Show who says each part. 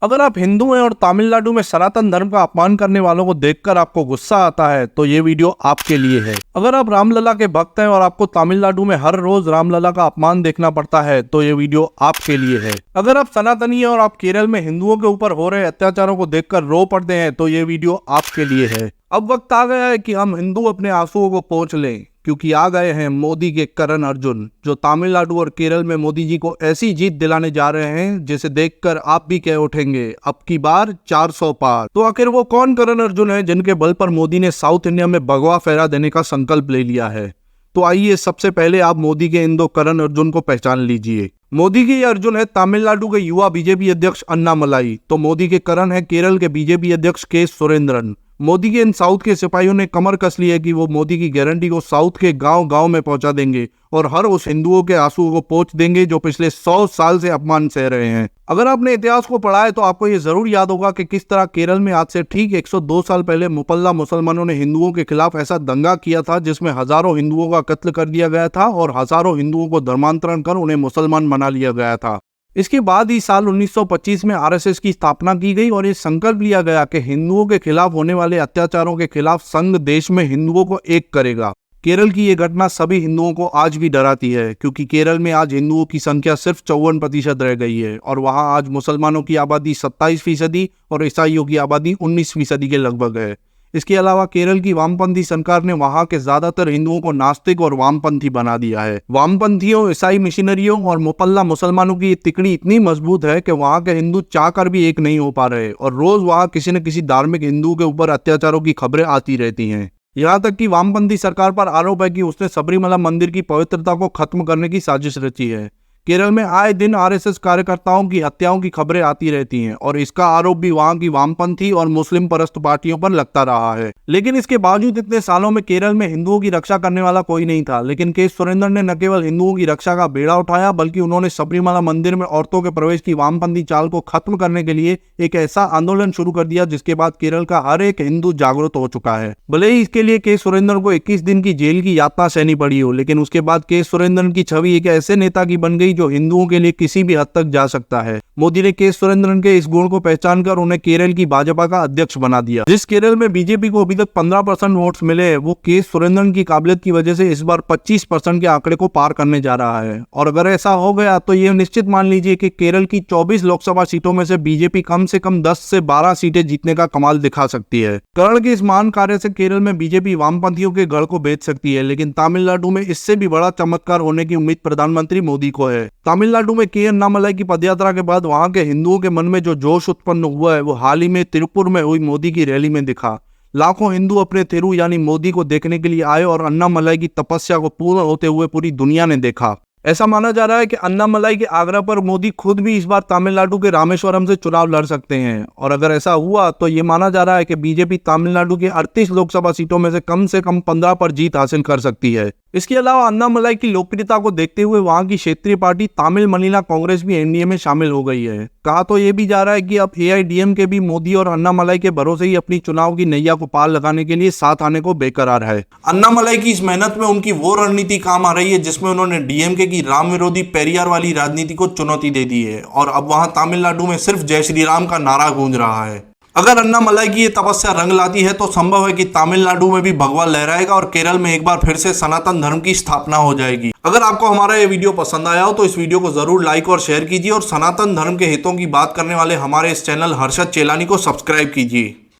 Speaker 1: अगर आप हिंदू हैं और तमिलनाडु में सनातन धर्म का अपमान करने वालों को देखकर आपको गुस्सा आता है तो ये वीडियो आपके लिए है। अगर आप रामलला के भक्त हैं और आपको तमिलनाडु में हर रोज रामलला का अपमान देखना पड़ता है तो ये वीडियो आपके लिए है। अगर आप सनातनी हैं और आप केरल में हिंदुओं के ऊपर हो रहे अत्याचारों को देखकर रो पड़ते हैं तो ये वीडियो आपके लिए है। अब वक्त आ गया है कि हम हिंदू अपने आंसुओं को पोंछ लें, क्योंकि आ गए हैं मोदी के करण अर्जुन, जो तमिलनाडु और केरल में मोदी जी को ऐसी जीत दिलाने जा रहे हैं जिसे देखकर आप भी कह उठेंगे अब की बार 400 पार। तो आखिर वो कौन करण अर्जुन है जिनके बल पर मोदी ने साउथ इंडिया में भगवा फहरा देने का संकल्प ले लिया है? तो आइए सबसे पहले आप मोदी के इन दो करण अर्जुन को पहचान लीजिए। मोदी के ये अर्जुन है तमिलनाडु के युवा बीजेपी अध्यक्ष अन्नामलाई, तो मोदी के करण है केरल के बीजेपी अध्यक्ष के सुरेंद्रन। मोदी के इन साउथ के सिपाहियों ने कमर कस ली है कि वो मोदी की गारंटी को साउथ के गांव-गांव में पहुंचा देंगे और हर उस हिंदुओं के आंसुओं को पोंछ देंगे जो पिछले 100 साल से अपमान सह रहे हैं। अगर आपने इतिहास को पढ़ा है तो आपको ये जरूर याद होगा कि किस तरह केरल में आज से ठीक 102 साल पहले मुपल्ला मुसलमानों ने हिंदुओं के खिलाफ ऐसा दंगा किया था जिसमें हजारों हिंदुओं का कत्ल कर दिया गया था और हजारों हिंदुओं को धर्मांतरण कर उन्हें मुसलमान बना लिया गया था। इसके बाद ही साल 1925 में आरएसएस की स्थापना की गई और ये संकल्प लिया गया कि हिंदुओं के खिलाफ होने वाले अत्याचारों के खिलाफ संघ देश में हिंदुओं को एक करेगा। केरल की ये घटना सभी हिंदुओं को आज भी डराती है, क्योंकि केरल में आज हिंदुओं की संख्या सिर्फ 54% रह गई है और वहां आज मुसलमानों की आबादी 27% और ईसाइयों की आबादी 19% के लगभग है। इसके अलावा केरल की वामपंथी सरकार ने वहां के ज्यादातर हिंदुओं को नास्तिक और वामपंथी बना दिया है। वामपंथियों, ईसाई मिशनरियों और मुपल्ला मुसलमानों की ये तिकड़ी इतनी मजबूत है कि वहां के हिंदू चाहकर भी एक नहीं हो पा रहे और रोज वहां किसी न किसी धार्मिक हिंदू के ऊपर अत्याचारों की खबरें आती रहती हैं। यहाँ तक कि वामपंथी सरकार पर आरोप है कि उसने सबरीमला मंदिर की पवित्रता को खत्म करने की साजिश रची है। केरल में आए दिन आरएसएस कार्यकर्ताओं की हत्याओं की खबरें आती रहती हैं और इसका आरोप भी वहां की वामपंथी और मुस्लिम परस्त पार्टियों पर लगता रहा है। लेकिन इसके बावजूद इतने सालों में केरल में हिंदुओं की रक्षा करने वाला कोई नहीं था। लेकिन के सुरेंद्रन ने न केवल हिंदुओं की रक्षा का बेड़ा उठाया बल्कि उन्होंने सबरीमला मंदिर में औरतों के प्रवेश की वामपंथी चाल को खत्म करने के लिए एक ऐसा आंदोलन शुरू कर दिया जिसके बाद केरल का हर एक हिंदू जागरूक हो चुका है। भले ही इसके लिए के सुरेंद्रन को 21 दिन की जेल की यातना सहनी पड़ी हो, लेकिन उसके बाद के सुरेंद्रन की छवि एक ऐसे नेता की बन गई जो हिंदुओं के लिए किसी भी हद तक जा सकता है। मोदी ने के सुरेंद्रन के इस गुण को पहचान कर उन्हें केरल की भाजपा का अध्यक्ष बना दिया। जिस केरल में बीजेपी को अभी तक 15% वोट्स मिले हैं, वो के सुरेंद्रन की काबिलियत की वजह से इस बार 25% के आंकड़े को पार करने जा रहा है। और अगर ऐसा हो गया तो ये निश्चित मान लीजिए कि केरल की 24 लोकसभा सीटों में से बीजेपी कम से कम 10 से 12 सीटें जीतने का कमाल दिखा सकती है। करण के इस महान कार्य से केरल में बीजेपी वामपंथियों के गढ़ को बेच सकती है, लेकिन तमिलनाडु में इससे भी बड़ा चमत्कार होने की उम्मीद प्रधानमंत्री मोदी को है। तमिलनाडु में के अन्नामलाई की पदयात्रा के बाद वहां के हिंदुओं के मन में जो जोश उत्पन्न हुआ है वो हाल ही में तिरुपुर में हुई मोदी की रैली में दिखा। लाखों हिंदू अपने थिरु यानी मोदी को देखने के लिए आए और अन्नामलाई की तपस्या को पूर्ण होते हुए पूरी दुनिया ने देखा। ऐसा माना जा रहा है कि अन्नामलाई के आग्रह पर मोदी खुद भी इस बार तमिलनाडु के रामेश्वरम से चुनाव लड़ सकते हैं और अगर ऐसा हुआ तो ये माना जा रहा है कि बीजेपी तमिलनाडु के 38 लोकसभा सीटों में से कम 15 पर जीत हासिल कर सकती है। इसके अलावा अन्नामलाई की लोकप्रियता को देखते हुए वहां की क्षेत्रीय पार्टी तमिल मनीला कांग्रेस भी एनडीए में शामिल हो गई है। कहा तो ये भी जा रहा है कि अब एआईडीएमके भी मोदी और अन्नामलाई के भरोसे ही अपनी चुनाव की नैया को पार लगाने के लिए साथ आने को बेकरार है। अन्नामलाई की इस मेहनत में उनकी वो रणनीति काम आ रही है जिसमें उन्होंने डीएमके की राम विरोधी पेरियार वाली राजनीति को चुनौती दे दी है और अब वहां तमिलनाडु में सिर्फ जय श्री राम का नारा गूंज रहा है। अगर अन्नामलाई की ये तपस्या रंग लाती है तो संभव है कि तमिलनाडु में भी भगवा लहराएगा और केरल में एक बार फिर से सनातन धर्म की स्थापना हो जाएगी। अगर आपको हमारा ये वीडियो पसंद आया हो तो इस वीडियो को जरूर लाइक और शेयर कीजिए और सनातन धर्म के हितों की बात करने वाले हमारे इस चैनल हर्षद चेलानी को सब्सक्राइब कीजिए।